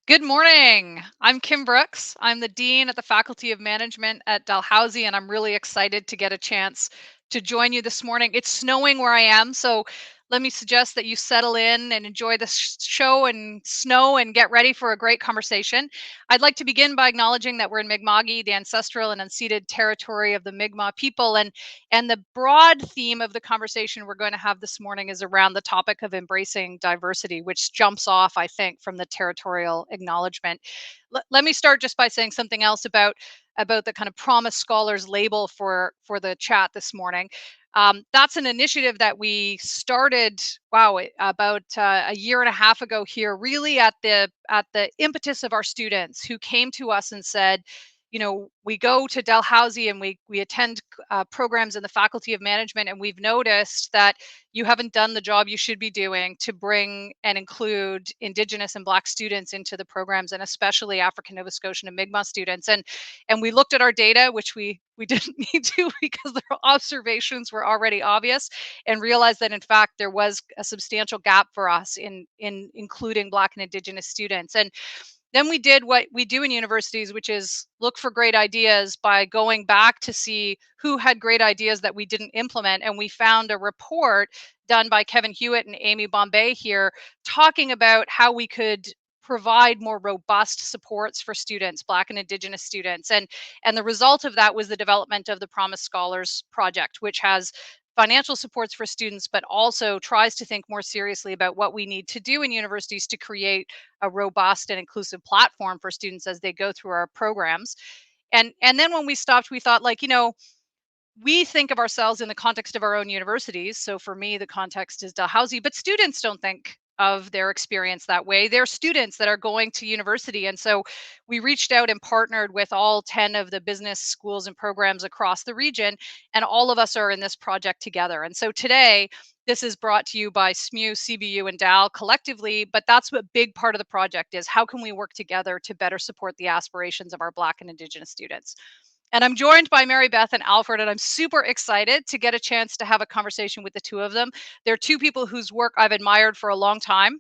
Good morning. I'm Kim Brooks. I'm the Dean at the Faculty of Management at Dalhousie, and I'm really excited to get a chance to join you this morning. It's snowing where I am, so let me suggest that you settle in and enjoy the show and snow and get ready for a great conversation. I'd like to begin by acknowledging that we're in Mi'kma'ki, the ancestral and unceded territory of the Mi'kmaq people, and the broad theme of the conversation we're going to have this morning is around the topic of embracing diversity, which jumps off, I think, from the territorial acknowledgement. Let me start just by saying something else about the kind of Promise Scholars label for the chat this morning. That's an initiative that we started, wow, about a year and a half ago here, really at the impetus of our students who came to us and said, we go to Dalhousie and we attend programs in the Faculty of Management, and we've noticed that you haven't done the job you should be doing to bring and include Indigenous and Black students into the programs, and especially African, Nova Scotian, and Mi'kmaq students. And we looked at our data, which we didn't need to because their observations were already obvious, and realized that in fact there was a substantial gap for us in including Black and Indigenous students. And then we did what we do in universities, which is look for great ideas by going back to see who had great ideas that we didn't implement. And we found a report done by Kevin Hewitt and Amy Bombay here talking about how we could provide more robust supports for students, Black and Indigenous students. And the result of that was the development of the Promise Scholars Project, which has financial supports for students, but also tries to think more seriously about what we need to do in universities to create a robust and inclusive platform for students as they go through our programs. And then when we stopped, we thought, like, we think of ourselves in the context of our own universities. So for me, the context is Dalhousie, but students don't think of their experience that way. They're students that are going to university. And so we reached out and partnered with all 10 of the business schools and programs across the region, and all of us are in this project together. And so today, this is brought to you by SMU, CBU, and DAL collectively, but that's what a big part of the project is. How can we work together to better support the aspirations of our Black and Indigenous students? And I'm joined by Mary Beth and Alfred, and I'm super excited to get a chance to have a conversation with the two of them. They're two people whose work I've admired for a long time.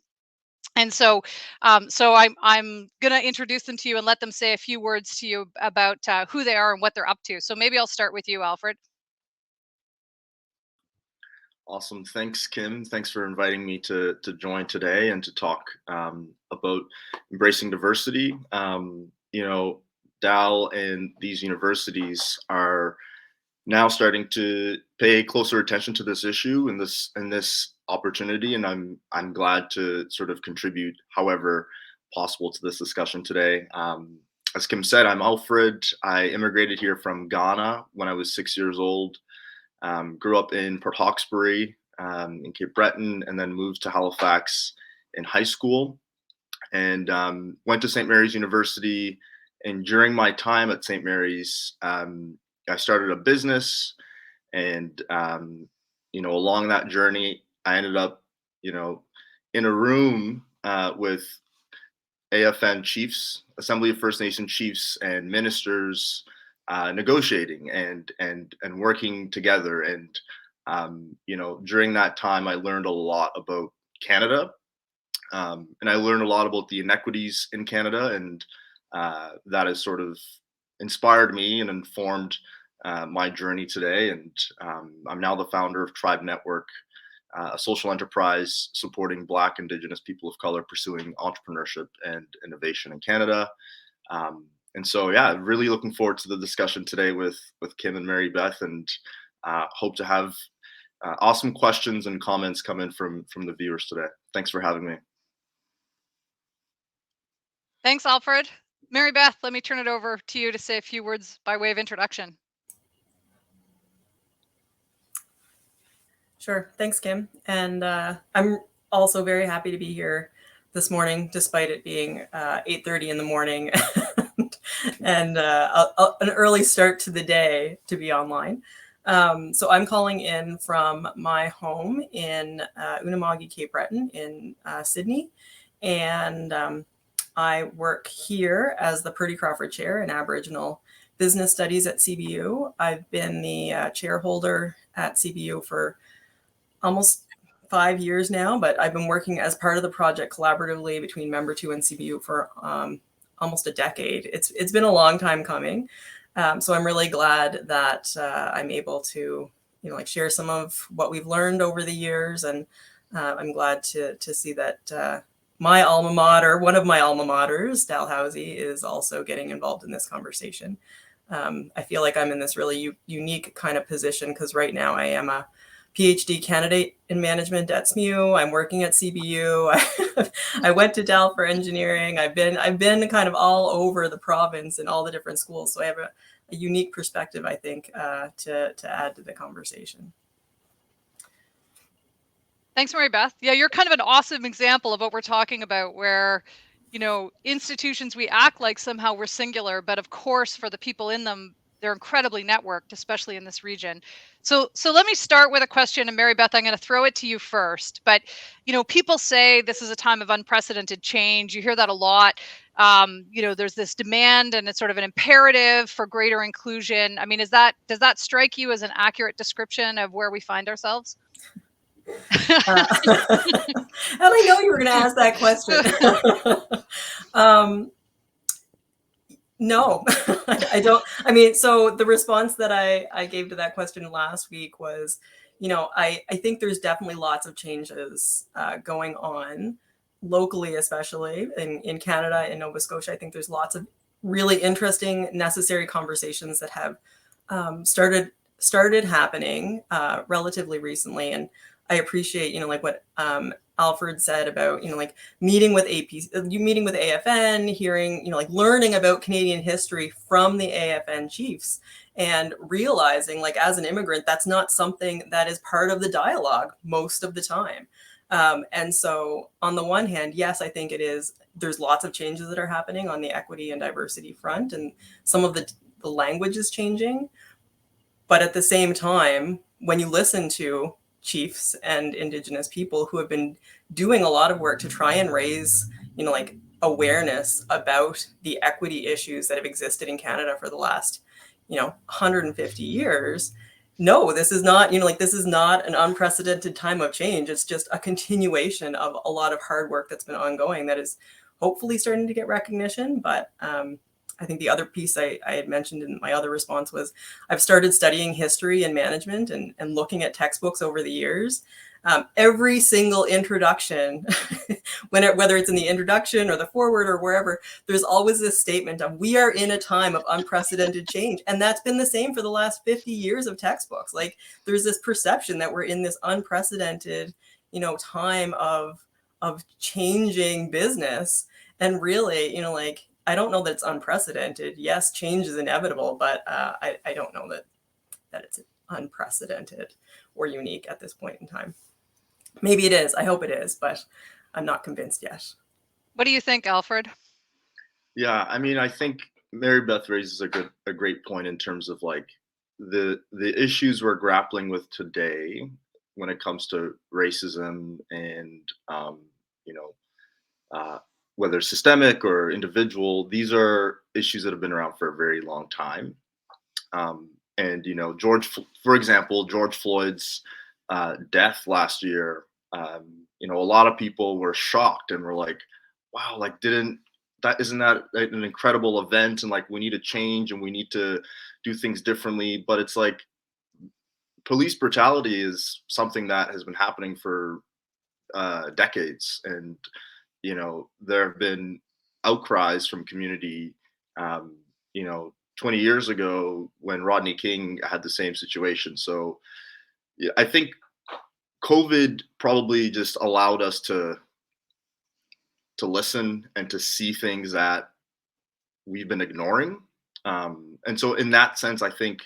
And so I'm gonna introduce them to you and let them say a few words to you about who they are and what they're up to. So maybe I'll start with you, Alfred. Awesome. Thanks, Kim. Thanks for inviting me to join today and to talk about embracing diversity. Dal and these universities are now starting to pay closer attention to this issue and this opportunity, and I'm glad to sort of contribute, however possible, to this discussion today. As Kim said, I'm Alfred. I immigrated here from Ghana when I was 6 years old. Grew up in Port Hawkesbury in Cape Breton, and then moved to Halifax in high school, and went to St. Mary's University. And during my time at St. Mary's, I started a business, and along that journey, I ended up, in a room with AFN chiefs, Assembly of First Nation chiefs, and ministers, negotiating and working together. And during that time, I learned a lot about Canada, and I learned a lot about the inequities in Canada, and that has sort of inspired me and informed my journey today. And I'm now the founder of Tribe Network, a social enterprise supporting Black, Indigenous people of color pursuing entrepreneurship and innovation in Canada. And so, yeah, really looking forward to the discussion today with Kim and Mary Beth, and hope to have awesome questions and comments come in from the viewers today. Thanks for having me. Thanks, Alfred. Mary Beth, let me turn it over to you to say a few words by way of introduction. Sure. Thanks, Kim. And I'm also very happy to be here this morning, despite it being 8:30 in the morning and an early start to the day to be online. So I'm calling in from my home in Unama'ki, Cape Breton in Sydney. And I work here as the Purdy Crawford Chair in Aboriginal Business Studies at CBU. I've been the chair holder at CBU for almost 5 years now, but I've been working as part of the project collaboratively between Member 2 and CBU for almost a decade. It's been a long time coming. So I'm really glad that I'm able to, share some of what we've learned over the years. And I'm glad to see that my alma mater, one of my alma maters, Dalhousie, is also getting involved in this conversation. I feel like I'm in this really unique kind of position because right now I am a PhD candidate in management at SMU. I'm working at CBU. I went to Dal for engineering. I've been kind of all over the province in all the different schools. So I have a unique perspective, I think, to add to the conversation. Thanks, Mary Beth. Yeah, you're kind of an awesome example of what we're talking about, where, institutions, we act like somehow we're singular, but of course, for the people in them, they're incredibly networked, especially in this region. So let me start with a question, and Mary Beth, I'm going to throw it to you first. But, people say this is a time of unprecedented change. You hear that a lot. There's this demand and it's sort of an imperative for greater inclusion. I mean, does that strike you as an accurate description of where we find ourselves? And I know you were going to ask that question. No, I don't. I mean, so the response that I gave to that question last week was, I think there's definitely lots of changes going on locally, especially in Canada, in Nova Scotia. I think there's lots of really interesting, necessary conversations that have started happening relatively recently. And I appreciate, what Alfred said about, meeting with AFN, hearing, learning about Canadian history from the AFN chiefs and realizing, as an immigrant, that's not something that is part of the dialogue most of the time. And so on the one hand, yes, I think there's lots of changes that are happening on the equity and diversity front, and some of the language is changing. But at the same time, when you listen to chiefs and Indigenous people who have been doing a lot of work to try and raise, awareness about the equity issues that have existed in Canada for the last, 150 years. No, this is not, this is not an unprecedented time of change. It's just a continuation of a lot of hard work that's been ongoing that is hopefully starting to get recognition. But I think the other piece I had mentioned in my other response was I've started studying history and management and looking at textbooks over the years. Every single introduction, whether it's in the introduction or the foreword or wherever, there's always this statement of we are in a time of unprecedented change. And that's been the same for the last 50 years of textbooks. There's this perception that we're in this unprecedented, time of changing business. And really, I don't know that it's unprecedented. Yes, change is inevitable, but I don't know that it's unprecedented or unique at this point in time. Maybe it is. I hope it is, but I'm not convinced yet. What do you think, Alfred? Yeah, I mean, I think Mary Beth raises a great point in terms of the issues we're grappling with today when it comes to racism and whether systemic or individual. These are issues that have been around for a very long time. And for example, George Floyd's death last year, a lot of people were shocked and were like, wow, isn't that an incredible event? And we need to change and we need to do things differently. But it's police brutality is something that has been happening for decades. And, there have been outcries from community, 20 years ago when Rodney King had the same situation. So yeah, I think COVID probably just allowed us to listen and to see things that we've been ignoring. And so in that sense, I think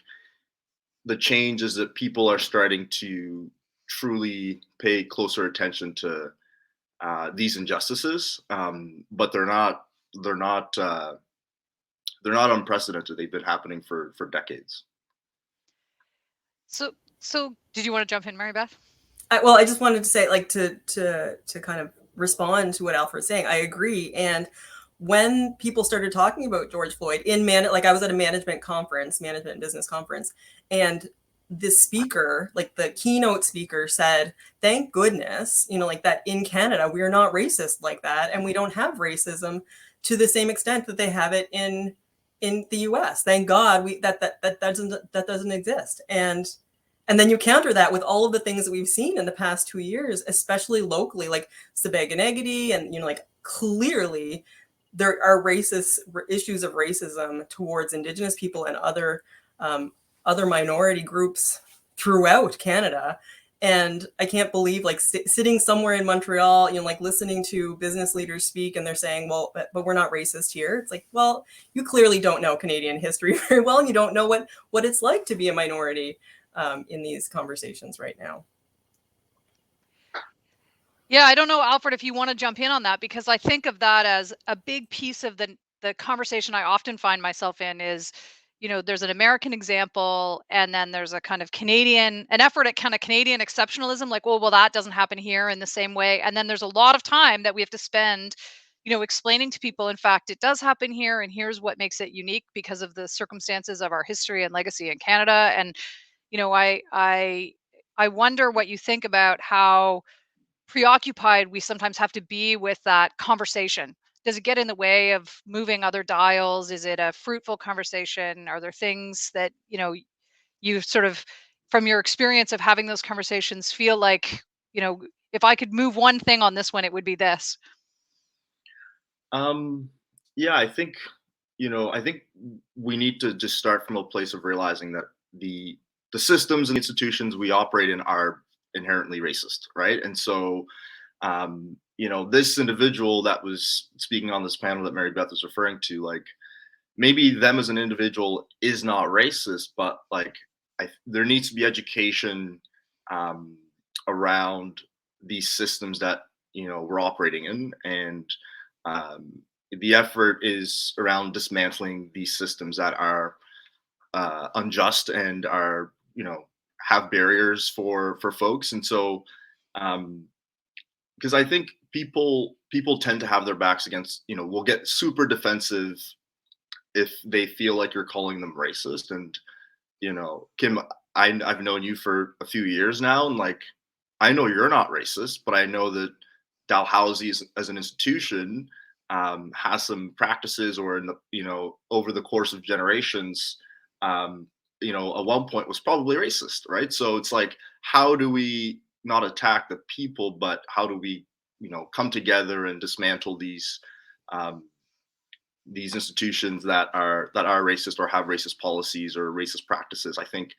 the change is that people are starting to truly pay closer attention to these injustices, but they're not unprecedented. They've been happening for decades. So did you want to jump in, Mary Beth? I just wanted to say, to kind of respond to what Alfred's saying. I agree. And when people started talking about George Floyd I was at a management and business conference, and the speaker, like the keynote speaker said, thank goodness, like that in Canada, we are not racist like that. And we don't have racism to the same extent that they have it in the US. Thank God that doesn't exist. And then you counter that with all of the things that we've seen in the past 2 years, especially locally, like Sabaganegedy, and like clearly there are racist issues of racism towards Indigenous people and other minority groups throughout Canada. And I can't believe, like, sitting somewhere in Montreal, like listening to business leaders speak, and they're saying, well, but we're not racist here. It's like, well, you clearly don't know Canadian history very well, and you don't know what it's like to be a minority in these conversations right now. Yeah, I don't know, Alfred, if you want to jump in on that, because I think of that as a big piece of the conversation I often find myself in is, there's an American example, and then there's a kind of an effort at kind of Canadian exceptionalism, like, well, that doesn't happen here in the same way. And then there's a lot of time that we have to spend, explaining to people, in fact, it does happen here, and here's what makes it unique because of the circumstances of our history and legacy in Canada. And, I wonder what you think about how preoccupied we sometimes have to be with that conversation. Does it get in the way of moving other dials? Is it a fruitful conversation? Are there things that, you sort of, from your experience of having those conversations, feel like, if I could move one thing on this one, it would be this? Yeah, I think we need to just start from a place of realizing that the systems and institutions we operate in are inherently racist, right? And so, this individual that was speaking on this panel that Mary Beth was referring to, like, maybe them as an individual is not racist, but like, there needs to be education um, around these systems that we're operating in, and um, the effort is around dismantling these systems that are unjust and are have barriers for folks. And so because I think people tend to have their backs against, will get super defensive if they feel like you're calling them racist. And Kim, I've known you for a few years now, and like, I know you're not racist, but I know that Dalhousie as an institution has some practices, or in the over the course of generations, um, at one point was probably racist, right? So it's like, how do we not attack the people, but how do we come together and dismantle um, these institutions that are racist or have racist policies or racist practices? I think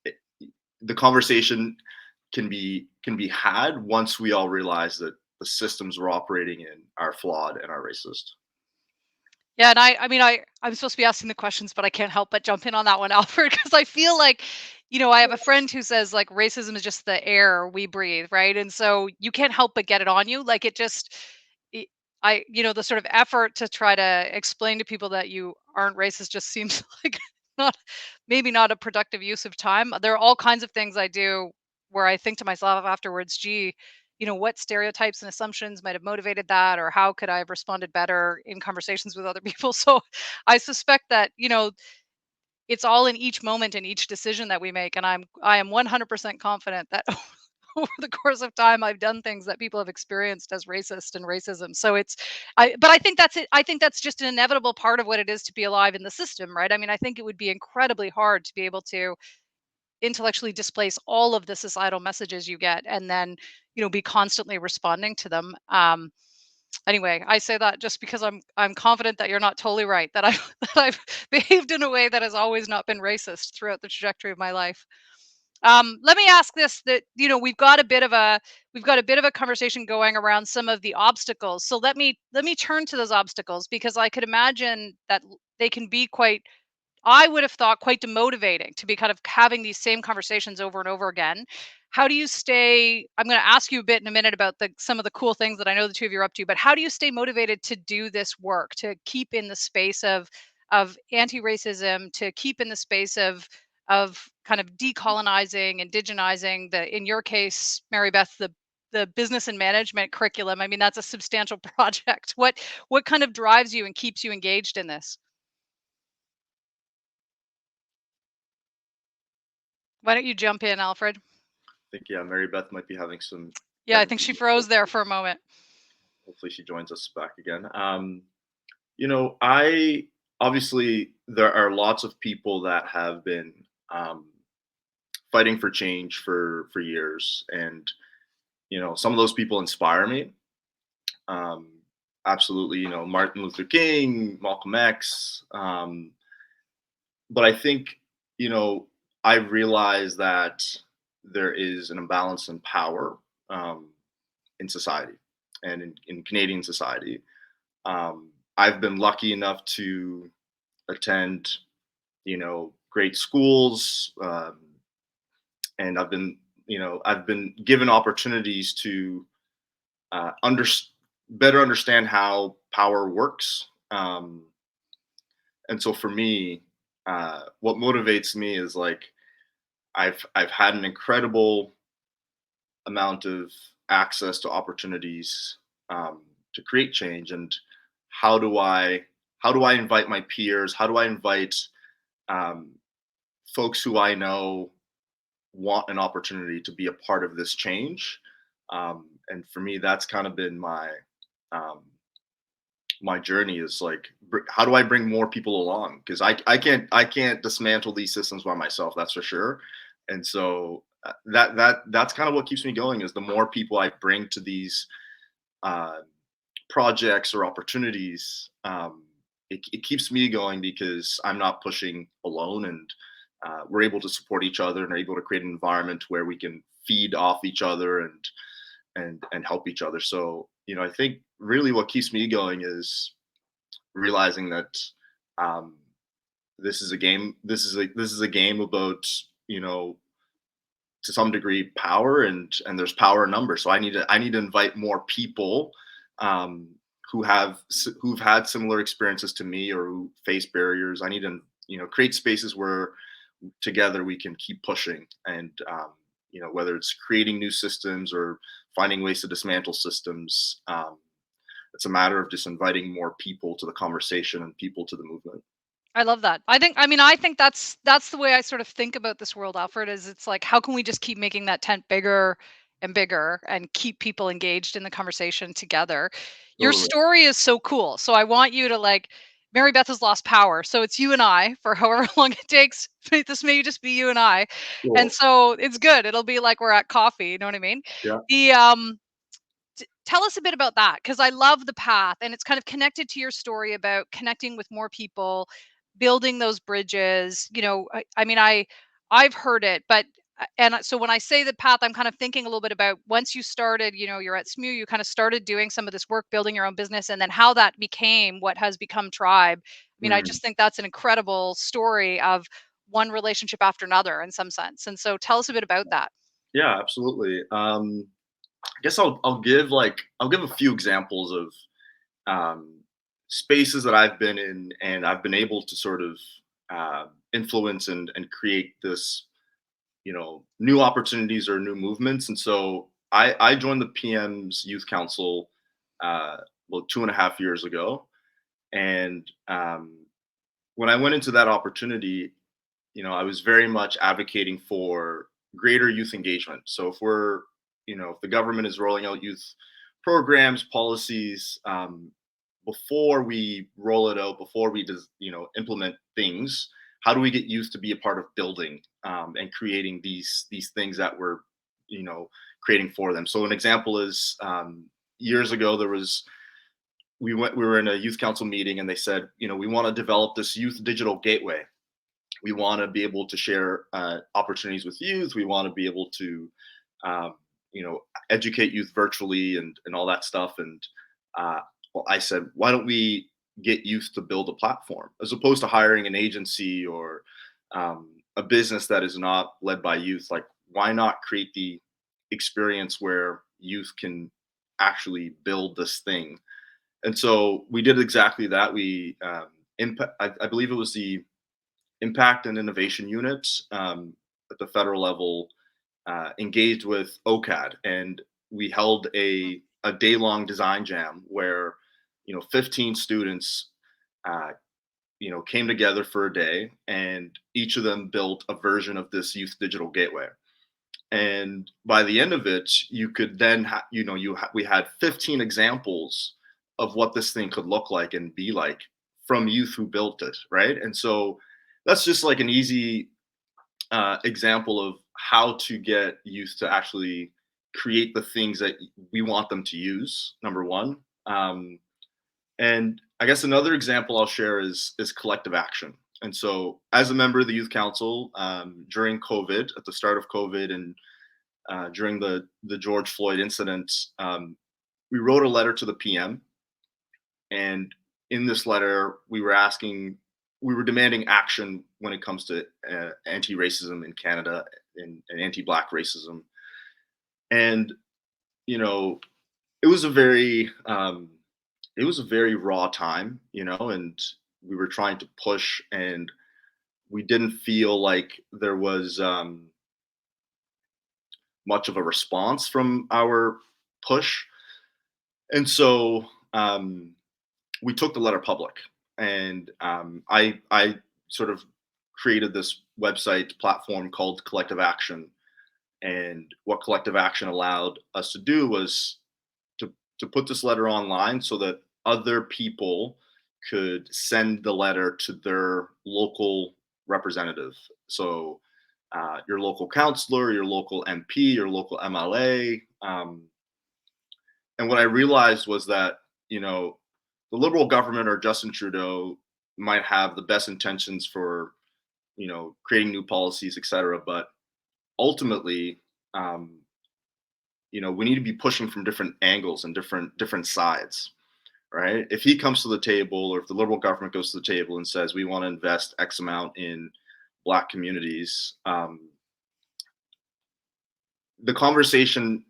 it, the conversation can be had once we all realize that the systems we're operating in are flawed and are racist. Yeah, and I mean, I'm supposed to be asking the questions, but I can't help but jump in on that one, Alfred, because I feel like, I have a friend who says, like, racism is just the air we breathe, right? And so you can't help but get it on you. Like, it just, it, the sort of effort to try to explain to people that you aren't racist just seems like not, maybe not a productive use of time. There are all kinds of things I do where I think to myself afterwards, gee, what stereotypes and assumptions might have motivated that, or how could I have responded better in conversations with other people? So I suspect that, it's all in each moment and each decision that we make. And I am 100% confident that over the course of time, I've done things that people have experienced as racist and racism. So but I think that's it. I think that's just an inevitable part of what it is to be alive in the system, right? I mean, I think it would be incredibly hard to be able to intellectually displace all of the societal messages you get, and then be constantly responding to them. Anyway, I say that just because I'm confident that you're not totally right, that I that I've behaved in a way that has always not been racist throughout the trajectory of my life. Let me ask this: that we've got a bit of a conversation going around some of the obstacles. So let me turn to those obstacles, because I could imagine that they can be quite, I would have thought, quite demotivating to be kind of having these same conversations over and over again. How do you stay? I'm going to ask you a bit in a minute about some of the cool things that I know the two of you are up to, but how do you stay motivated to do this work, to keep in the space of anti-racism, to keep in the space of kind of decolonizing, indigenizing, in your case, Mary Beth, the business and management curriculum? I mean, that's a substantial project. What kind of drives you and keeps you engaged in this? Why don't you jump in, Alfred? I think, yeah, Mary Beth might be having some Yeah, I think technical she froze there for a moment. hopefully she joins us back again. I obviously there are lots of people that have been um, fighting for change for years, and some of those people inspire me. Um, Absolutely, Martin Luther King, Malcolm X. But I think you know I realize that there is an imbalance in power um, in society and in Canadian society. I've been lucky enough to attend, great schools, and I've been given opportunities to uh, under, better understand how power works. And so for me, what motivates me is like I've had an incredible amount of access to opportunities to create change, and how do I how do I invite my peers? How do I invite um, folks who I know want an opportunity to be a part of this change? And for me, that's kind of been um, my journey is like, how do I bring more people along? Because I can't dismantle these systems by myself. That's for sure. And so that's kind of what keeps me going is the more people I bring to these uh, projects or opportunities, it keeps me going because I'm not pushing alone, and we're able to support each other and are able to create an environment where we can feed off each other and help each other. So I think really what keeps me going is realizing that um, this is a game. This is a game about you know to some degree power, and there's power in numbers. So I need to invite more people um, who've had similar experiences to me or who face barriers. I need to create spaces where together we can keep pushing, and whether it's creating new systems or finding ways to dismantle systems. It's a matter of just inviting more people to the conversation and people to the movement. I love that. I think that's the way I sort of think about this world, Alfred, is it's like how can we just keep making that tent bigger and bigger and keep people engaged in the conversation together. Your Totally. story is so cool. So I want you to like Mary Beth has lost power. So it's you and I for however long it takes. This may just be you and I. And Cool. so it's good. It'll be like we're at coffee, you know what I mean? Yeah. The tell us a bit about that because I love the path and it's kind of connected to your story about connecting with more people, building those bridges. I've heard it, but so when I say the path, I'm kind of thinking a little bit about once you started, you're at SMU, you kind of started doing some of this work, building your own business, and then how that became what has become Tribe. I Mm. just think that's an incredible story of one relationship after another in some sense. And so tell us a bit about that. Yeah, absolutely. I guess I'll give a few examples of um, spaces that I've been in, and I've been able to sort of influence and create this, new opportunities or new movements. And so I joined the PM's Youth Council uh, well 2.5 years ago, and when I went into that opportunity, I was very much advocating for greater youth engagement. So if the government is rolling out youth programs, policies, before we roll it out, before we just, implement things, how do we get youth to be a part of building and creating these things that we're, you know, creating for them? So an example is years ago we were in a youth council meeting and they said, we want to develop this youth digital gateway. We want to be able to share opportunities with youth. We want to be able to, um, educate youth virtually and all that stuff. And well, I said, why don't we get youth to build a platform as opposed to hiring an agency or a business that is not led by youth? Like, why not create the experience where youth can actually build this thing? And so we did exactly that. We I believe it was the Impact and Innovation Unit at the federal level engaged with OCAD, and we held a day long design jam where 15 students uh, came together for a day, and each of them built a version of this youth digital gateway. And by the end of it, you could then we had 15 examples of what this thing could look like and be like from youth who built it, right? And so that's just like an easy example of how to get youth to actually create the things that we want them to use, number one. And I guess another example I'll share is collective action. And so, as a member of the youth council, during COVID, at the start of COVID, and during the George Floyd incident, we wrote a letter to the PM, and in this letter, we were demanding action when it comes to anti-racism in Canada, and anti-Black racism. And you know, it was a very raw time, and we were trying to push, and we didn't feel like there was much of a response from our push. And so we took the letter public, and I sort of created this website platform called Collective Action. And what Collective Action allowed us to do was to put this letter online so that other people could send the letter to their local representative. So your local councillor, your local MP, your local MLA. And what I realized was that, the Liberal government or Justin Trudeau might have the best intentions for, creating new policies, et cetera. But ultimately, we need to be pushing from different angles and different sides, right? If he comes to the table, or if the Liberal government goes to the table and says we want to invest X amount in Black communities, the conversation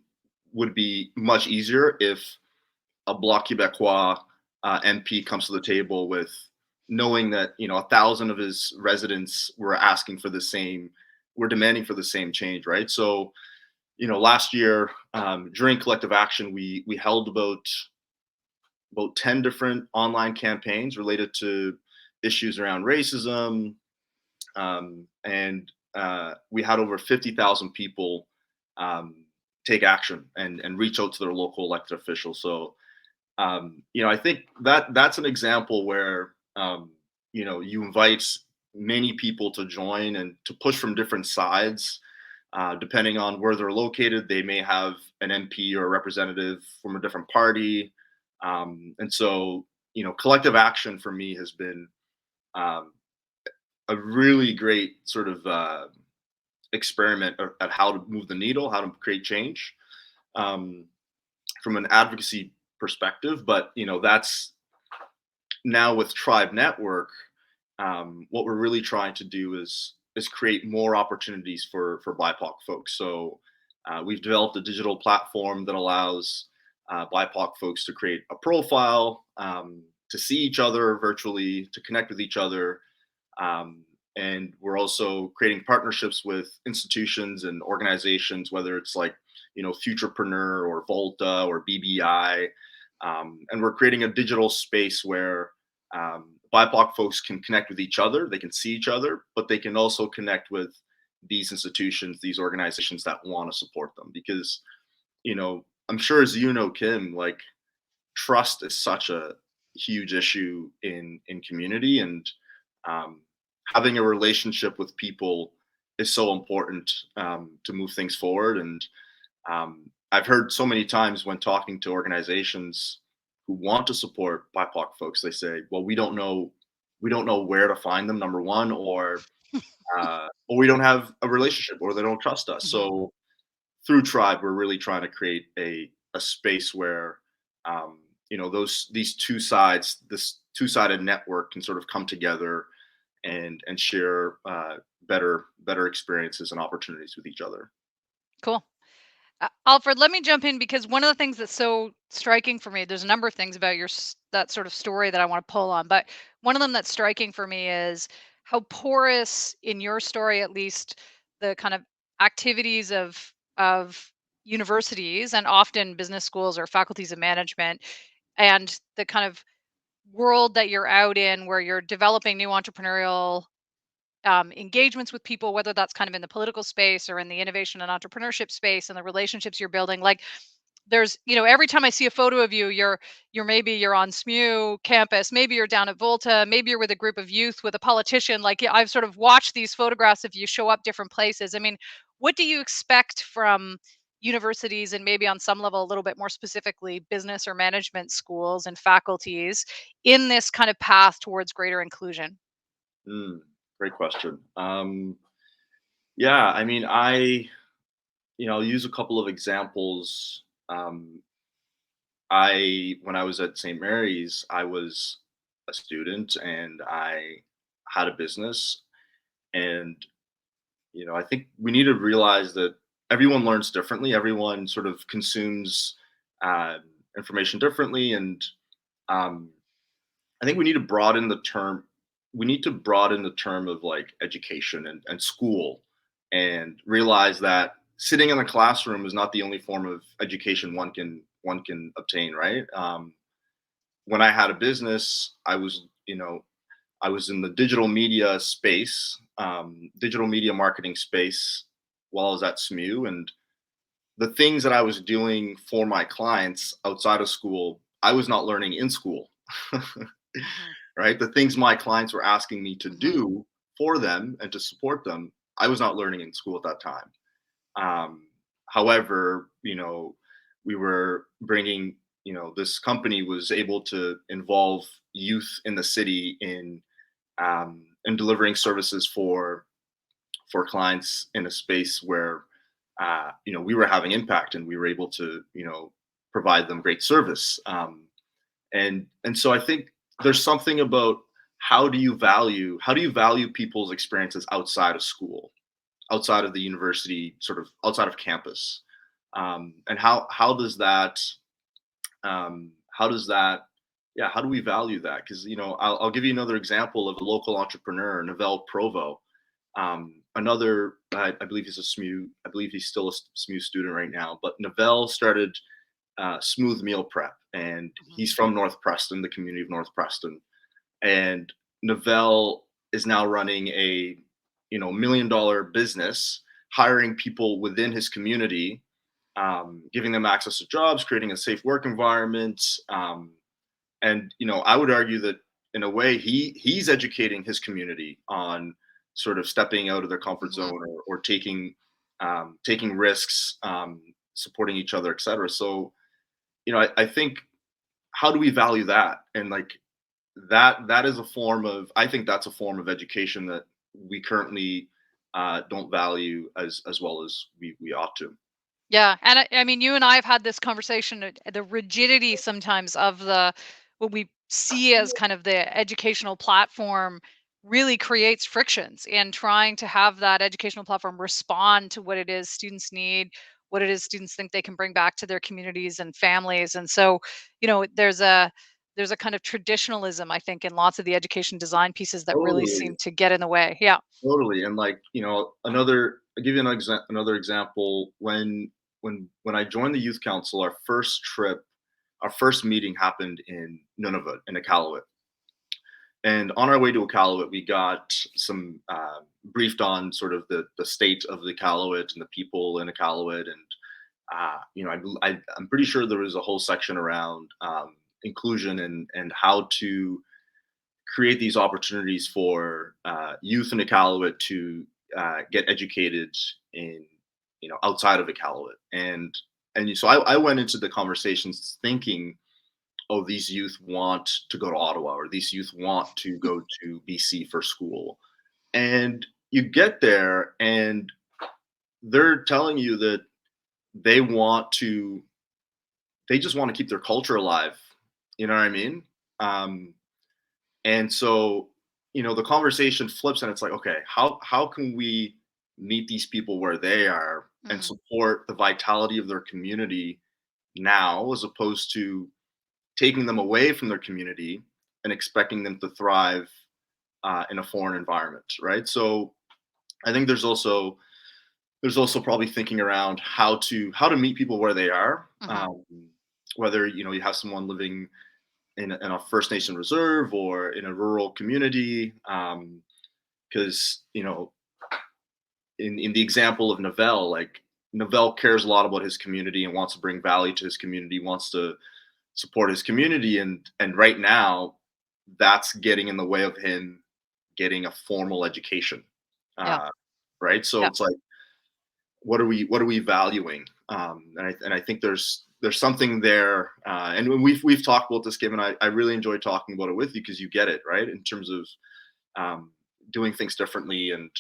would be much easier if a Bloc Québécois MP comes to the table with knowing that 1,000 of his residents were demanding for the same change, right? So, last year during Collective Action, we held about 10 different online campaigns related to issues around racism, and we had over 50,000 people take action and reach out to their local elected officials. So, I think that's an example where, you invite many people to join and to push from different sides. Depending on where they're located, they may have an MP or a representative from a different party. And so, collective action for me has been a really great sort of experiment at how to move the needle, how to create change from an advocacy perspective. But that's now with Tribe Network. What we're really trying to do is create more opportunities for BIPOC folks. So we've developed a digital platform that allows BIPOC folks to create a profile, to see each other virtually, to connect with each other. And we're also creating partnerships with institutions and organizations, whether it's like, Futurepreneur or Volta or BBI. And we're creating a digital space where BIPOC folks can connect with each other. They can see each other, but they can also connect with these institutions, these organizations that want to support them. Because, I'm sure, as Kim, like, trust is such a huge issue in community, and having a relationship with people is so important to move things forward. And I've heard so many times when talking to organizations who want to support BIPOC folks, they say, "Well, we don't know where to find them, number one, or we don't have a relationship, or they don't trust us." Mhm. So through Tribe, we're really trying to create a space where these two sides, this two-sided network, can sort of come together and share better experiences and opportunities with each other. Cool. Alfred, let me jump in because one of the things that's so striking for me, there's a number of things about that sort of story that I want to pull on, but one of them that's striking for me is how porous, in your story at least, the kind of activities of universities and often business schools or faculties of management, and the kind of world that you're out in where you're developing new entrepreneurial engagements with people, whether that's kind of in the political space or in the innovation and entrepreneurship space and the relationships you're building. Like there's, every time I see a photo of you, you're maybe you're on SMU campus, maybe you're down at Volta, maybe you're with a group of youth with a politician. Like yeah, I've sort of watched these photographs of you show up different places. I mean, what do you expect from universities and maybe on some level a little bit more specifically business or management schools and faculties in this kind of path towards greater inclusion? Mm, great question. Yeah, I mean, I'll use a couple of examples. When I was at St. Mary's, I was a student and I had a business. And, I think we need to realize that everyone learns differently. Everyone sort of consumes uh, information differently. And um, I think we need to broaden the term. We need to broaden the term of like education and school, and realize that sitting in a classroom is not the only form of education one can obtain. Right. When I had a business, I was in the digital media space, digital media marketing space, while I was at SMU, and the things that I was doing for my clients outside of school, I was not learning in school. Hmm. Right? The things my clients were asking me to Hmm. do for them and to support them, I was not learning in school at that time. Um, However, we were bringing, this company was able to involve youth in the city in delivering services for clients in a space where, we were having impact and we were able to, provide them great service. And so I think there's something about how do you value people's experiences outside of school, outside of the university, sort of outside of campus, and how does that yeah, how do we value that? Because I'll give you another example of a local entrepreneur, Novell Provo. Another, I believe he's a SMU, I believe he's still a SMU student right now, but Novell started Smooth Meal Prep, and Hmm. he's from North Preston, the community of North Preston. And Novell is now running a $1 million business, hiring people within his community, giving them access to jobs, creating a safe work environment. And I would argue that in a way he's educating his community on sort of stepping out of their comfort Hmm. zone, or taking risks, supporting each other, etc. So I think, how do we value that? And like that is a form of, I think that's a form of education that we currently don't value as well as we ought to. Yeah, and I mean, you and I have had this conversation. The rigidity sometimes of the what we see as kind of the educational platform really creates frictions in trying to have that educational platform respond to what it is students need, what it is students think they can bring back to their communities and families. And so, there's a kind of traditionalism, I think, in lots of the education design pieces that really Totally, seem to get in the way. Yeah. totally. And like, I'll give you another example. When I joined the youth council, our first meeting happened in Nunavut, in Iqaluit. And on our way to Iqaluit, we got some briefed on sort of the state of the Iqaluit and the people in Iqaluit. And I'm pretty sure there was a whole section around inclusion and how to create these opportunities for youth in Iqaluit to get educated in outside of Iqaluit. And so I went into the conversations thinking, oh, these youth want to go to Ottawa, or these youth want to go to BC for school. And you get there and they're telling you that they they just want to keep their culture alive. You know what I mean? Um, and so, the conversation flips and it's like, okay, how can we meet these people where they are and Mm. support the vitality of their community now, as opposed to taking them away from their community and expecting them to thrive in a foreign environment, right? So I think there's also probably thinking around how to meet people where they are, Hmm. whether you have someone living in a First Nation reserve or in a rural community, because in the example of Novell, like Novell cares a lot about his community and wants to bring value to his community, wants to support his community, and right now that's getting in the way of him getting a formal education. Yeah. Right, so Yeah. it's like, what are we valuing? And I think there's something there, and we've talked about this, Kim, and I really enjoy talking about it with you because you get it, right, in terms of doing things differently and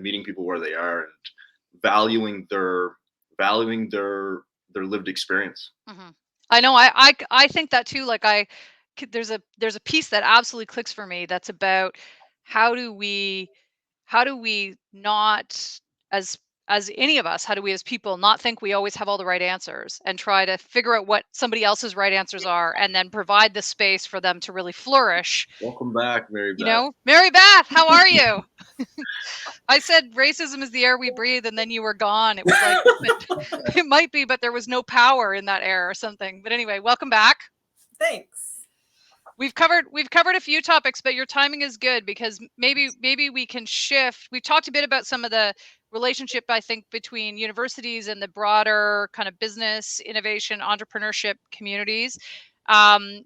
meeting people where they are and valuing their lived experience. Hmm. I know. I think that too. Like there's a piece that absolutely clicks for me. That's about how do we not, as any of us, how do we as people not think we always have all the right answers and try to figure out what somebody else's right answers are and then provide the space for them to really flourish. Welcome back, Mary Beth. Mary Beth, how are you? I said racism is the air we breathe, and then you were gone. It was like, it might be, but there was no power in that air or something. But anyway, welcome back. Thanks. We've covered a few topics, but your timing is good because maybe we can shift. We've talked a bit about some of the relationship, I think, between universities and the broader kind of business, innovation, entrepreneurship communities. And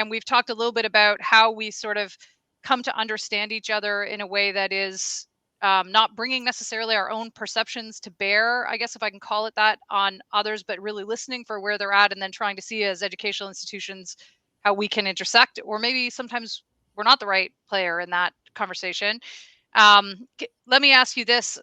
we've talked a little bit about how we sort of come to understand each other in a way that is not bringing necessarily our own perceptions to bear, I guess, if I can call it that, on others, but really listening for where they're at and then trying to see as educational institutions how we can intersect, or maybe sometimes we're not the right player in that conversation. Let me ask you this.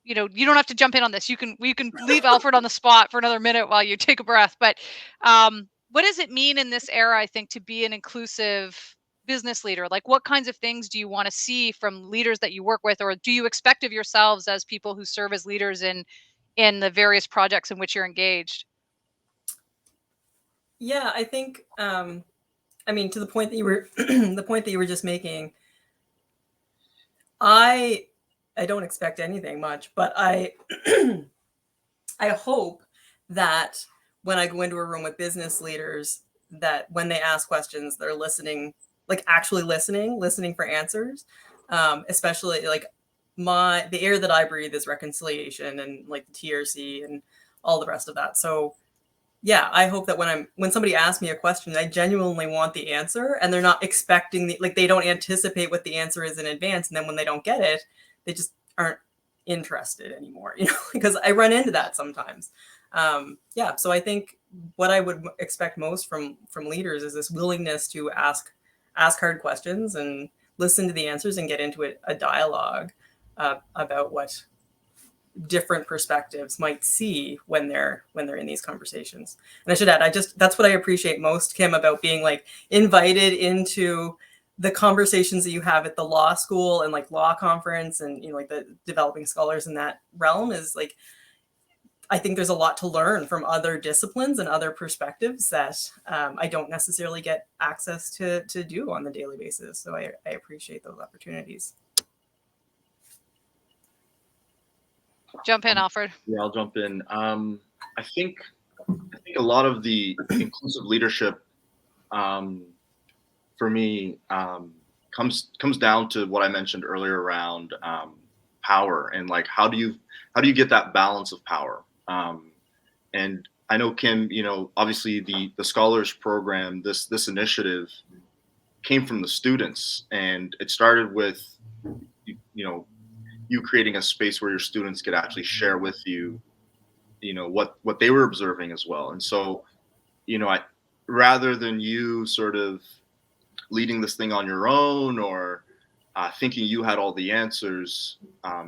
You don't have to jump in on this. We can leave Alfred on the spot for another minute while you take a breath. But what does it mean in this era, I think, to be an inclusive business leader? Like, what kinds of things do you want to see from leaders that you work with, or do you expect of yourselves as people who serve as leaders in the various projects in which you're engaged? Yeah, I think, I mean, to the point that you were, the point that you were just making, I don't expect anything much, but I hope that when I go into a room with business leaders, that when they ask questions, they're listening, like actually listening for answers. Especially like the air that I breathe is reconciliation and like the TRC and all the rest of that. So yeah, I hope that when somebody asks me a question, I genuinely want the answer and they're not expecting they don't anticipate what the answer is in advance. And then when they don't get it, they just aren't interested anymore, because I run into that sometimes. Yeah. So I think what I would expect most from leaders is this willingness to ask hard questions and listen to the answers and get into a dialogue about what different perspectives might see when they're in these conversations. And I should add, that's what I appreciate most, Kim, about being like invited into the conversations that you have at the law school and like law conference and like the developing scholars in that realm is like, I think there's a lot to learn from other disciplines and other perspectives that I don't necessarily get access to do on the daily basis. So I appreciate those opportunities. Jump in, Alfred. Yeah, I'll jump in. I think a lot of the inclusive leadership, for me, comes down to what I mentioned earlier around power and like how do you get that balance of power? And I know, Kim, obviously the scholars program, this initiative came from the students, and it started with you creating a space where your students could actually share with you, what they were observing as well. And so, rather than you sort of leading this thing on your own or thinking you had all the answers,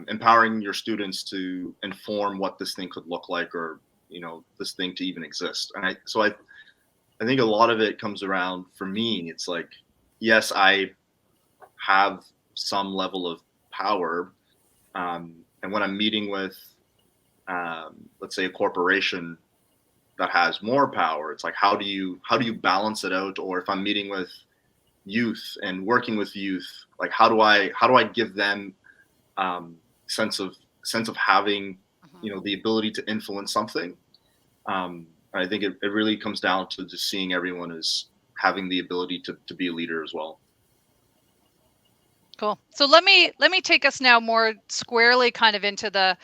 empowering your students to inform what this thing could look like, or this thing to even exist. And I think a lot of it comes around, for me, it's like, yes, I have some level of power. And when I'm meeting with, let's say, a corporation that has more power, it's like, how do you balance it out? Or if I'm meeting with youth and working with youth, like how do I give them sense of having the ability to influence something? I think it really comes down to just seeing everyone as having the ability to be a leader as well. Cool. So let me take us now more squarely kind of into the,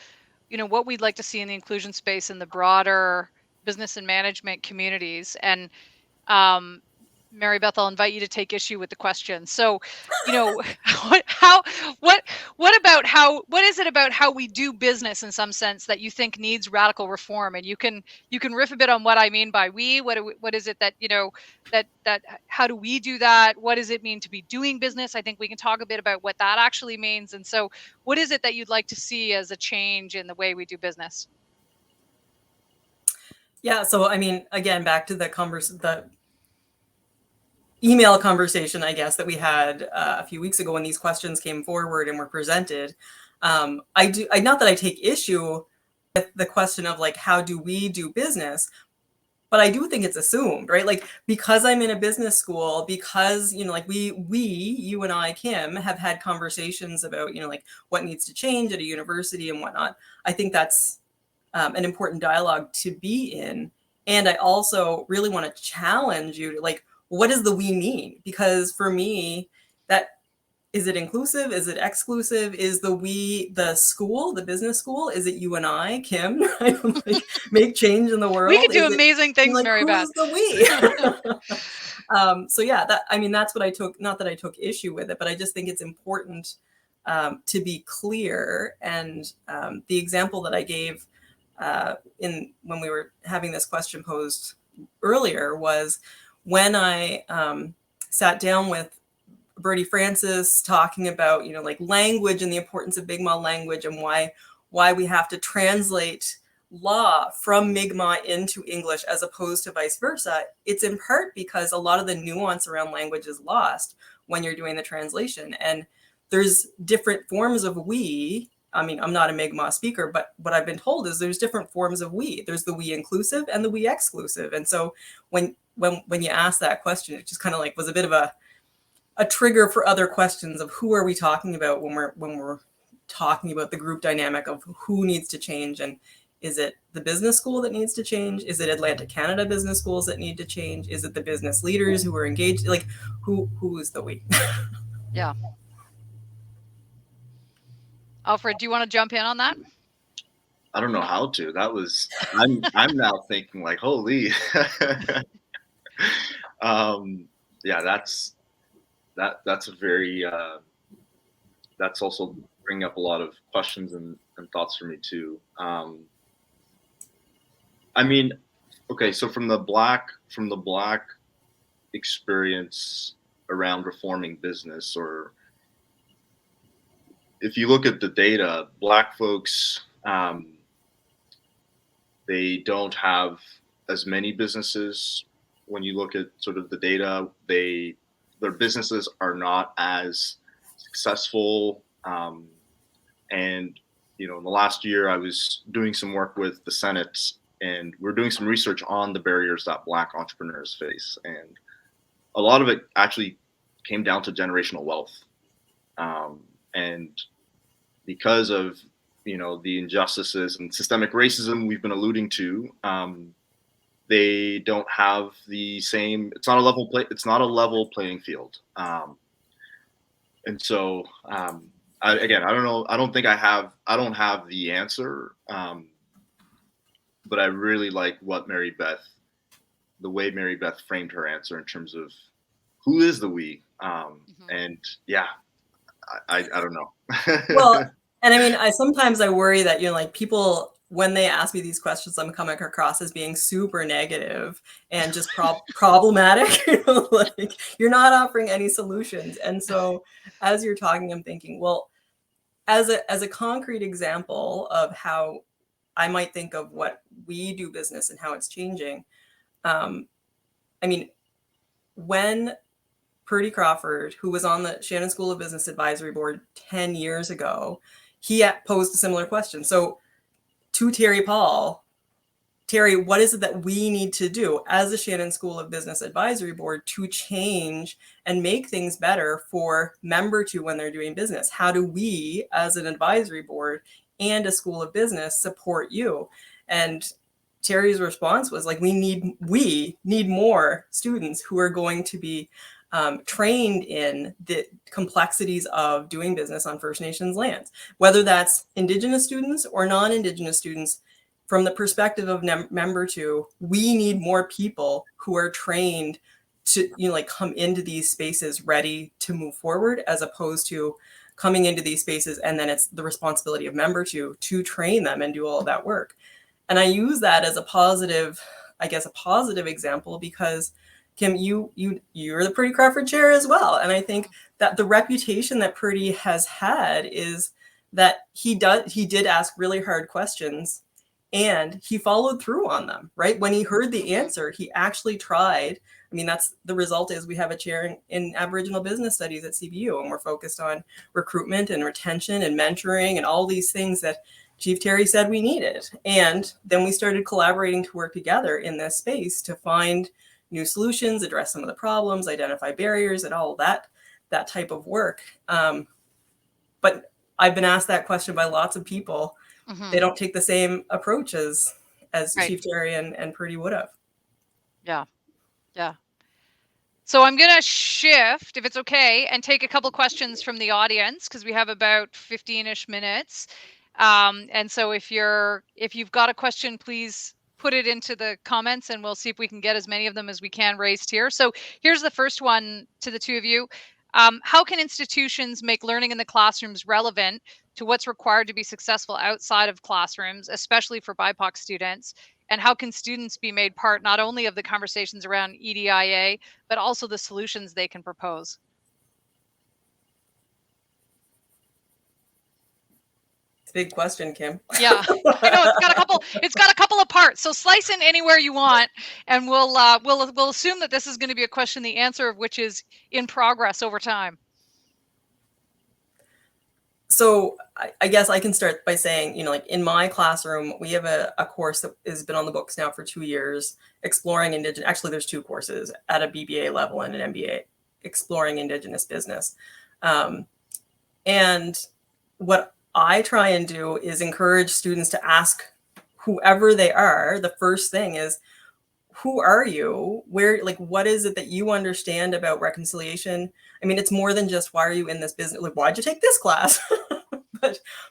what we'd like to see in the inclusion space in the broader business and management communities. And Mary Beth, I'll invite you to take issue with the question. So, what is it about how we do business in some sense that you think needs radical reform? And you can riff a bit on what I mean by what is it that, that how do we do that? What does it mean to be doing business? I think we can talk a bit about what that actually means. And so what is it that you'd like to see as a change in the way we do business? Yeah, so I mean, again, back to the email conversation, I guess, that we had a few weeks ago when these questions came forward and were presented. Not that I take issue with the question of like, how do we do business? But I do think it's assumed, right? Like, because I'm in a business school, because, like you and I, Kim, have had conversations about, like what needs to change at a university and whatnot. I think that's an important dialogue to be in. And I also really want to challenge you to like, what does the we mean? Because for me, is it inclusive? Is it exclusive? Is the we the school, the business school? Is it you and I, Kim? Right? Like, make change in the world. We could do amazing things, like, Mary Beth. Who's the we? So yeah, that's what I took. Not that I took issue with it, but I just think it's important to be clear. And the example that I gave when we were having this question posed earlier was when I sat down with Bertie Francis talking about, like language and the importance of Mi'kmaq language and why we have to translate law from Mi'kmaq into English as opposed to vice versa. It's in part because a lot of the nuance around language is lost when you're doing the translation. And there's different forms of we. I mean, I'm not a Mi'kmaq speaker, but what I've been told is there's different forms of we. There's the we inclusive and the we exclusive. And so when you ask that question, it just kind of like was a bit of a trigger for other questions of who are we talking about when we're talking about the group dynamic of who needs to change. And is it the business school that needs to change? Is it Atlantic Canada business schools that need to change? Is it the business leaders who are engaged? Like who is the we? Yeah. Alfred, do you want to jump in on that? I don't know how to. That was I'm now thinking like, holy. Yeah, that's a very that's also bringing up a lot of questions and thoughts for me too. I mean, okay, so from the black experience around reforming business, or if you look at the data, Black folks, they don't have as many businesses. When you look at sort of the data, their businesses are not as successful. And, in the last year, I was doing some work with the Senate, and we're doing some research on the barriers that Black entrepreneurs face. And a lot of it actually came down to generational wealth. And because of, the injustices and systemic racism we've been alluding to, they don't have the same. It's not a level playing field. And so, I don't know. I don't think I don't have the answer. But I really like what the way Mary Beth framed her answer in terms of who is the we. And yeah, I don't know. Well, and I mean, sometimes I worry that, like people, when they ask me these questions, I'm coming across as being super negative and just problematic. Like you're not offering any solutions. And so as you're talking, I'm thinking, well, as a concrete example of how I might think of what we do business and how it's changing. I mean, when Purdy Crawford, who was on the Shannon School of Business Advisory Board 10 years ago, he posed a similar question. So to Terry Paul, Terry, what is it that we need to do as the Shannon School of Business Advisory Board to change and make things better for member two when they're doing business? How do we, as an advisory board and a school of business, support you? And Terry's response was like, we need more students who are going to be trained in the complexities of doing business on First Nations lands, whether that's Indigenous students or non-Indigenous students. From the perspective of member two, we need more people who are trained to, like, come into these spaces ready to move forward, as opposed to coming into these spaces and then it's the responsibility of member two to train them and do all of that work. And I use that as a positive example, because Kim, you're the Purdy Crawford Chair as well. And I think that the reputation that Purdy has had is that he did ask really hard questions and he followed through on them, right? When he heard the answer, he actually tried. I mean, that's the result is we have a chair in Aboriginal Business Studies at CBU, and we're focused on recruitment and retention and mentoring and all these things that Chief Terry said we needed. And then we started collaborating to work together in this space to find new solutions, address some of the problems, identify barriers, and all that type of work. But I've been asked that question by lots of people. They don't take the same approach as right. Chief Terry and Purdy would have. Yeah. So I'm going to shift, if it's okay, and take a couple questions from the audience, because we have about 15-ish minutes. And so if you've got a question, please put it into the comments and we'll see if we can get as many of them as we can raised here. So here's the first one to the two of you. How can institutions make learning in the classrooms relevant to what's required to be successful outside of classrooms, especially for BIPOC students? And how can students be made part not only of the conversations around EDIA, but also the solutions they can propose? It's a big question, Kim. Yeah, I know it's got a couple of parts. So slice in anywhere you want, and we'll assume that this is going to be a question, the answer of which is in progress over time. So I guess I can start by saying, like in my classroom, we have a course that has been on the books now for 2 years, exploring Indigenous. Actually, there's two courses at a BBA level and an MBA, exploring Indigenous business. And what I try and do is encourage students to ask whoever they are. The first thing is, who are you? What is it that you understand about reconciliation? I mean, it's more than just, why are you in this business? Like, why'd you take this class?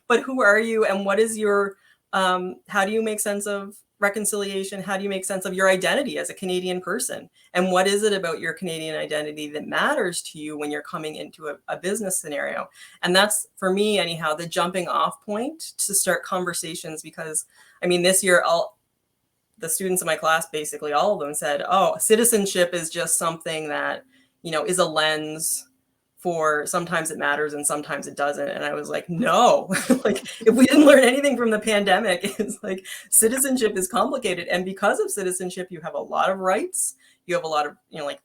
but who are you, and what is your, how do you make sense of reconciliation? How do you make sense of your identity as a Canadian person? And what is it about your Canadian identity that matters to you when you're coming into a business scenario? And that's, for me anyhow, the jumping off point to start conversations. Because I mean, this year, the students in my class, basically all of them said, oh, citizenship is just something that, is a lens for sometimes it matters and sometimes it doesn't. And I was like, no, like if we didn't learn anything from the pandemic, it's like citizenship is complicated. And because of citizenship, you have a lot of rights. You have a lot of,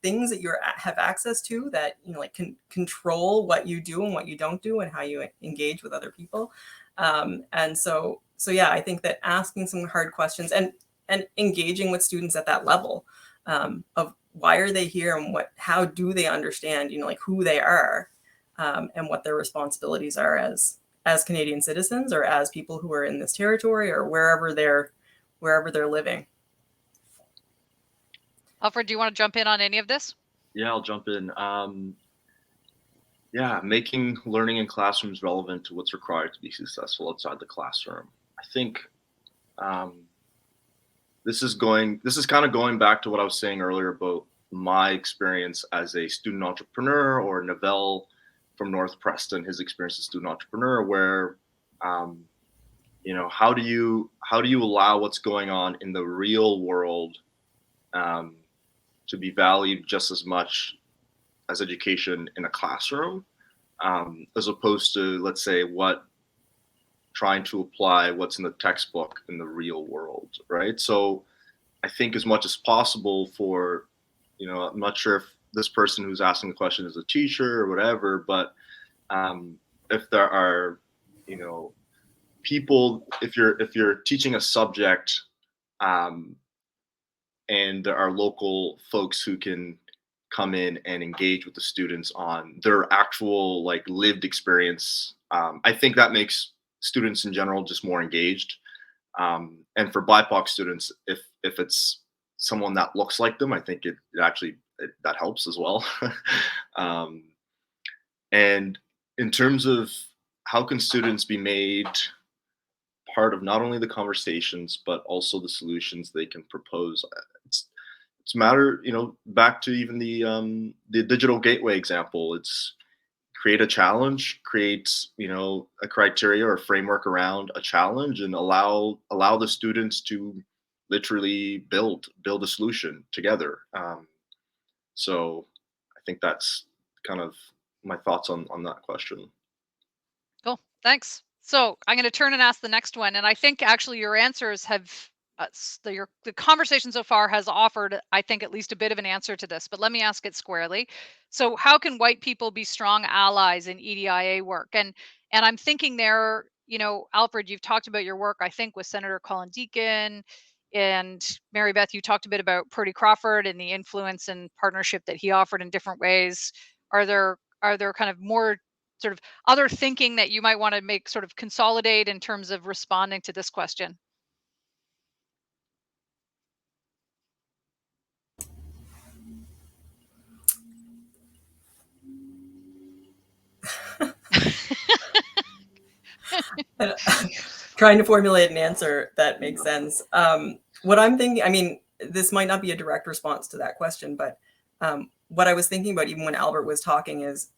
things that you have access to that, can control what you do and what you don't do and how you engage with other people. And so yeah, I think that asking some hard questions and engaging with students at that level of why are they here and how do they understand, who they are and what their responsibilities are as Canadian citizens or as people who are in this territory or wherever they're living. Alfred, do you want to jump in on any of this? Yeah, I'll jump in. Making learning in classrooms relevant to what's required to be successful outside the classroom. I think this is kind of going back to what I was saying earlier about my experience as a student entrepreneur, or Neville from North Preston, his experience as a student entrepreneur, where, how do you allow what's going on in the real world to be valued just as much as education in a classroom, as opposed to, let's say, trying to apply what's in the textbook in the real world, right? So I think as much as possible for, I'm not sure if this person who's asking the question is a teacher or whatever, but if there are, people, if you're teaching a subject and there are local folks who can come in and engage with the students on their actual lived experience, I think that makes students in general just more engaged. And for BIPOC students, if it's someone that looks like them, I think it actually that helps as well. um, and in terms of how can students be made part of not only the conversations but also the solutions they can propose, it's a matter, back to even the digital gateway example. It's create a challenge, create a criteria or a framework around a challenge, and allow the students to literally build a solution together. So I think that's kind of my thoughts on that question. Cool. Thanks. So I'm going to turn and ask the next one. And I think actually your answers have, the conversation so far has offered, I think, at least a bit of an answer to this. But let me ask it squarely. So how can white people be strong allies in EDIA work? And I'm thinking there, Alfred, you've talked about your work, I think, with Senator Colin Deacon. And Mary Beth, you talked a bit about Purdy Crawford and the influence and partnership that he offered in different ways. Are there kind of more sort of other thinking that you might want to make, sort of consolidate in terms of responding to this question? Trying to formulate an answer that makes sense. What I'm thinking, I mean, this might not be a direct response to that question, but what I was thinking about even when Albert was talking is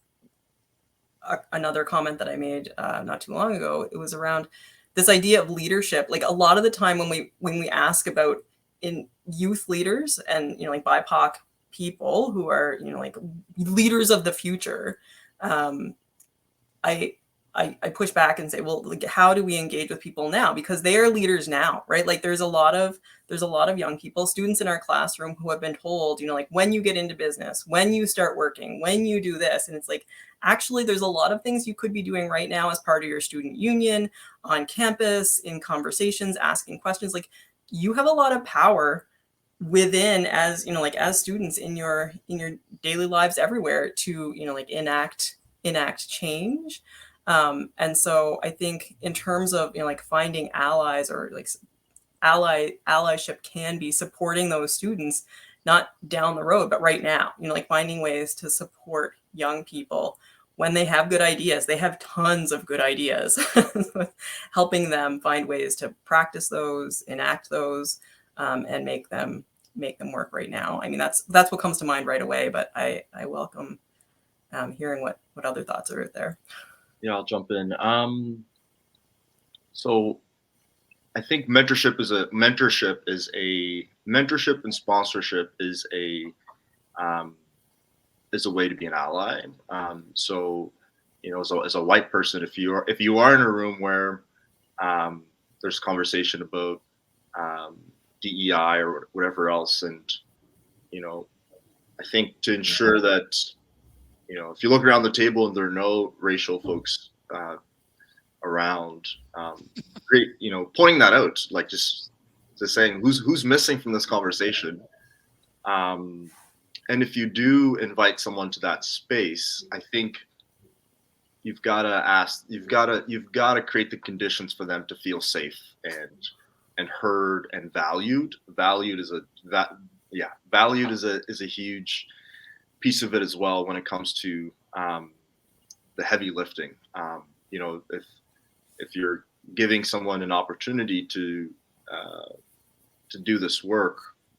another comment that I made not too long ago. It was around this idea of leadership. Like a lot of the time when we ask about in youth leaders and like BIPOC people who are like leaders of the future, I push back and say, well, like, how do we engage with people now? Because they are leaders now, right? Like there's a lot of young people, students in our classroom who have been told, like when you get into business, when you start working, when you do this, and it's like, actually, there's a lot of things you could be doing right now as part of your student union, on campus, in conversations, asking questions. Like you have a lot of power within, as like as students in your daily lives everywhere, to like enact change. And so I think in terms of like finding allies, or like allyship can be supporting those students, not down the road, but right now, like finding ways to support young people when they have good ideas. They have tons of good ideas. Helping them find ways to practice those, enact those, and make them work right now. I mean, that's what comes to mind right away, but I welcome hearing what other thoughts are out there. Yeah, I'll jump in. So I think mentorship and sponsorship is a way to be an ally. So as a white person, if you are in a room where there's conversation about DEI or whatever else, and I think to ensure that if you look around the table and there are no racial folks around, great, pointing that out, like just saying who's missing from this conversation. And if you do invite someone to that space, I think you've got to create the conditions for them to feel safe and heard and valued. Valued is a huge piece of it as well when it comes to the heavy lifting. If you're giving someone an opportunity to do this work,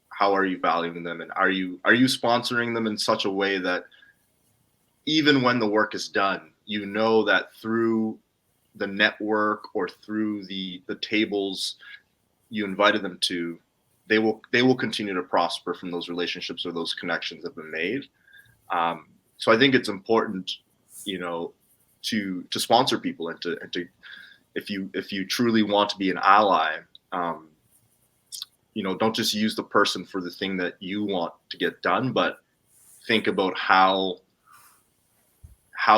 how are you valuing them, and are you sponsoring them in such a way that even when the work is done, that through the network or through the tables you invited them to, they will continue to prosper from those relationships or those connections that have been made. So I think it's important, to sponsor people and to if you truly want to be an ally, don't just use the person for the thing that you want to get done, but think about how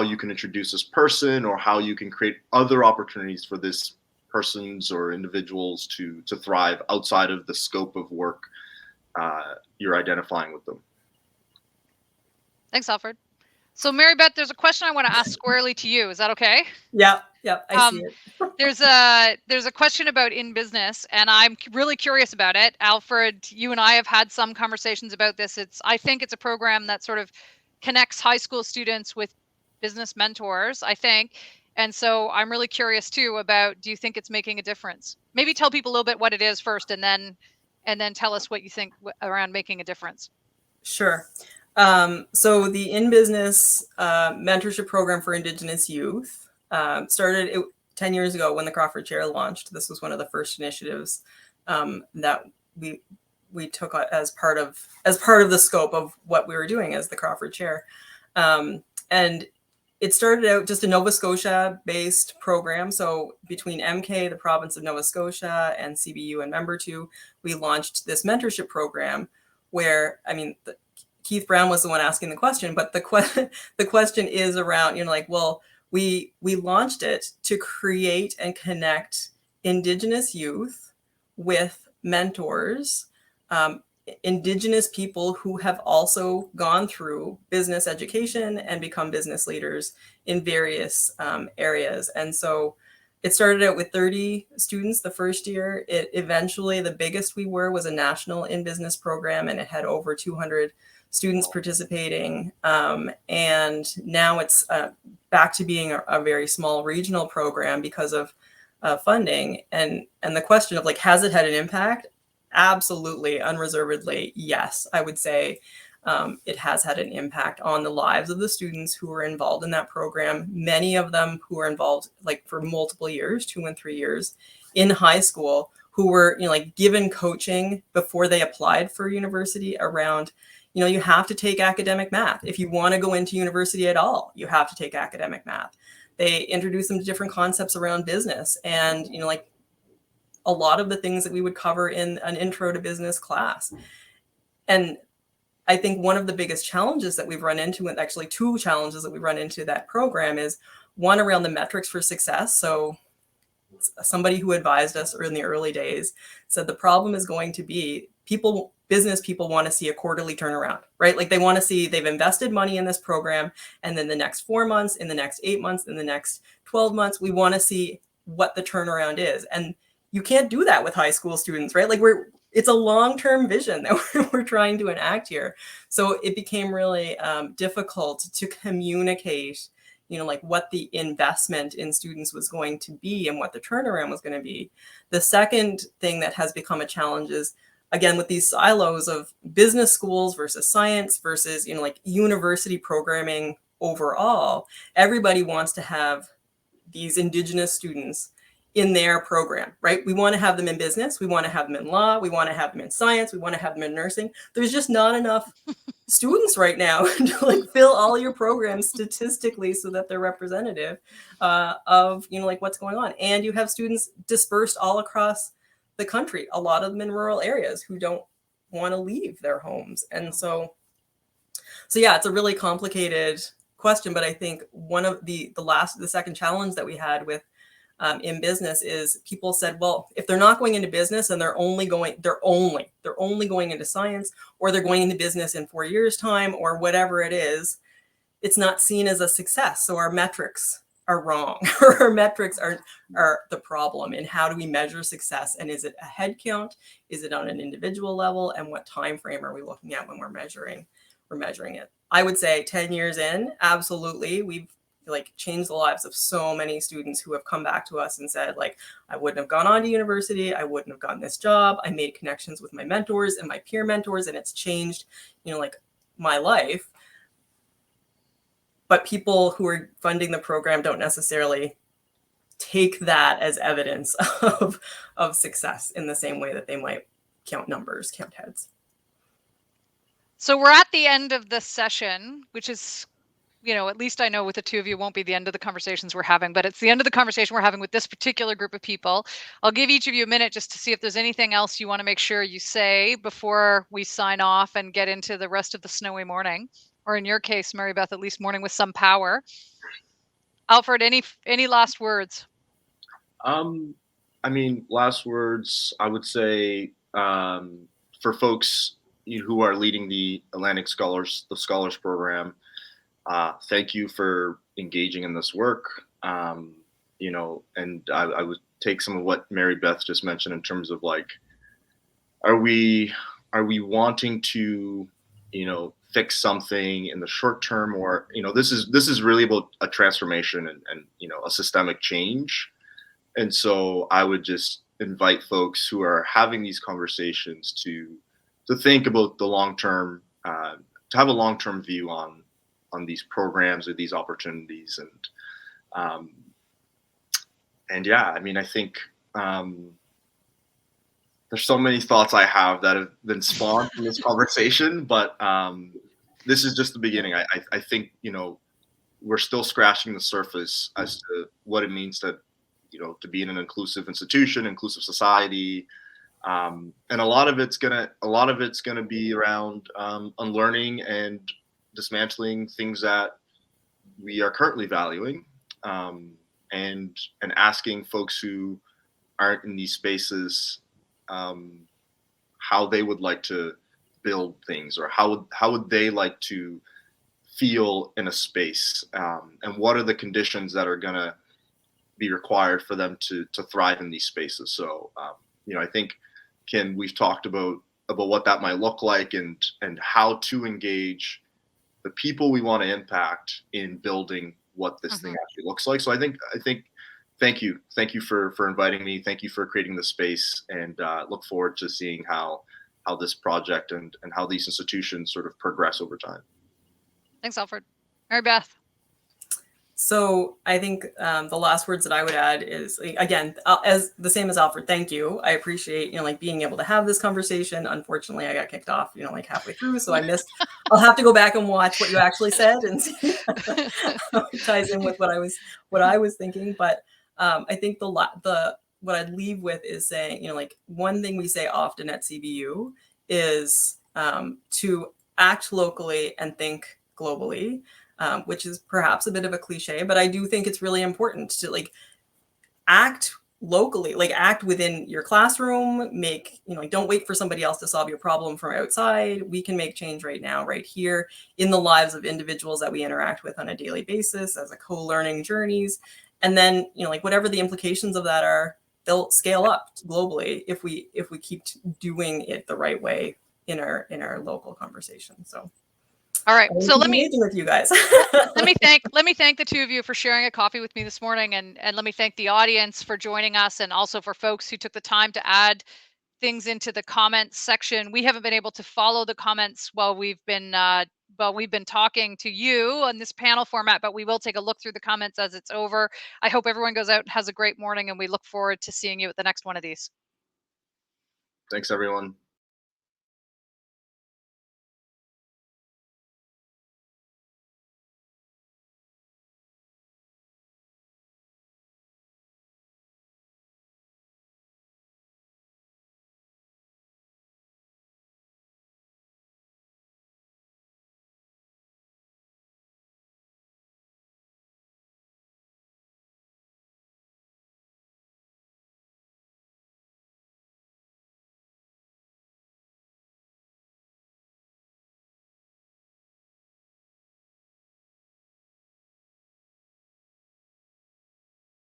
you can introduce this person, or how you can create other opportunities for this persons or individuals to thrive outside of the scope of work you're identifying with them. Thanks, Alfred. So Mary Beth, there's a question I want to ask squarely to you. Is that okay? Yeah. Yep, I see it. There's a question about in business, and I'm really curious about it. Alfred, you and I have had some conversations about this. I think it's a program that sort of connects high school students with business mentors, I think. And so I'm really curious too about, do you think it's making a difference? Maybe tell people a little bit what it is first, and then tell us what you think around making a difference. Sure. So the In Business mentorship program for Indigenous youth started 10 years ago when the Crawford Chair launched. This was one of the first initiatives that we took as part of the scope of what we were doing as the Crawford Chair. And it started out just a Nova Scotia-based program. So between MK, the province of Nova Scotia, and CBU and Member 2, we launched this mentorship program where, I mean, Keith Brown was the one asking the question, but the question is around, like, well, we launched it to create and connect Indigenous youth with mentors, Indigenous people who have also gone through business education and become business leaders in various areas. And so it started out with 30 students the first year. It eventually, the biggest we were was a national in business program, and it had over 200 students participating. And now it's back to being a very small regional program because of funding. And the question of, like, has it had an impact? Absolutely, unreservedly, yes. I would say it has had an impact on the lives of the students who were involved in that program. Many of them who were involved, like, for multiple years, 2 and 3 years in high school, who were, like, given coaching before they applied for university around, you have to take academic math. If you want to go into university at all, you have to take academic math. They introduce them to different concepts around business, and, like, a lot of the things that we would cover in an intro to business class. And I think one of the biggest challenges that we've run into, and actually 2 challenges that we run into that program, is one around the metrics for success. So somebody who advised us in the early days said the problem is going to be business people want to see a quarterly turnaround, right? Like, they want to see they've invested money in this program, and then the next 4 months, in the next 8 months, in the next 12 months, we want to see what the turnaround is. And you can't do that with high school students, right? Like, it's a long-term vision that we're trying to enact here. So it became really difficult to communicate, like, what the investment in students was going to be and what the turnaround was going to be. The second thing that has become a challenge is, again, with these silos of business schools versus science versus, like, university programming overall, everybody wants to have these Indigenous students in their program, right? We want to have them in business. We want to have them in law. We want to have them in science. We want to have them in nursing. There's just not enough students right now to, like, fill all your programs statistically so that they're representative of, like, what's going on. And you have students dispersed all across the country, a lot of them in rural areas, who don't want to leave their homes. And so yeah, it's a really complicated question, but I think one of the second challenge that we had with in business is people said, well, if they're not going into business and they're only going into science, or they're going into business in 4 years' time, or whatever it is, it's not seen as a success. So our metrics are wrong. Our metrics are the problem. And how do we measure success? And is it a head count? Is it on an individual level? And what time frame are we looking at when we're measuring it? I would say 10 years in, absolutely, we've, like, changed the lives of so many students who have come back to us and said, like, I wouldn't have gone on to university. I wouldn't have gotten this job. I made connections with my mentors and my peer mentors, and it's changed, like, my life. But people who are funding the program don't necessarily take that as evidence of success in the same way that they might count numbers, count heads. So we're at the end of this session, which is, at least I know with the 2 of you, won't be the end of the conversations we're having, but it's the end of the conversation we're having with this particular group of people. I'll give each of you a minute just to see if there's anything else you want to make sure you say before we sign off and get into the rest of the snowy morning, or in your case, Mary Beth, at least morning with some power. Alfred, any last words? I mean, last words, I would say, for folks who are leading the Atlantic Scholars program, thank you for engaging in this work. and I would take some of what Mary Beth just mentioned in terms of like, are we wanting to, fix something in the short term, or this is really about a transformation and a systemic change. And so I would just invite folks who are having these conversations to think about the long term, to have a long term view on these programs or these opportunities, and yeah, I mean, I think there's so many thoughts I have that have been spawned from this conversation, but this is just the beginning. I think we're still scratching the surface as to what it means to be in an inclusive institution, inclusive society, and a lot of it's gonna be around unlearning and dismantling things that we are currently valuing, and asking folks who aren't in these spaces how they would like to build things, or how would they like to feel in a space, and what are the conditions that are going to be required for them to thrive in these spaces. So I think, Ken, we've talked about what that might look like, and how to engage the people we want to impact in building what this thing actually looks like. So I think thank you for inviting me. Thank you for creating the space, and look forward to seeing how this project and how these institutions sort of progress over time. Thanks, Alfred. Mary Beth. So I think the last words that I would add is, again, as the same as Alfred, thank you. I appreciate, like being able to have this conversation. Unfortunately, I got kicked off, like halfway through, so I missed. I'll have to go back and watch what you actually said and see how it ties in with what I was thinking. But I think what I'd leave with is saying, like one thing we say often at CBU is to act locally and think globally. Which is perhaps a bit of a cliche, but I do think it's really important to act locally, act within your classroom, don't wait for somebody else to solve your problem from outside. We can make change right now, right here in the lives of individuals that we interact with on a daily basis as a co-learning journeys. And then, whatever the implications of that are, they'll scale up globally if we keep doing it the right way in our local conversation. So. All right, so let me with you guys. let me thank the two of you for sharing a coffee with me this morning, and let me thank the audience for joining us, and also for folks who took the time to add things into the comments section. We haven't been able to follow the comments while we've been talking to you on this panel format, but we will take a look through the comments as it's over. I hope everyone goes out and has a great morning, and we look forward to seeing you at the next one of these. Thanks, everyone.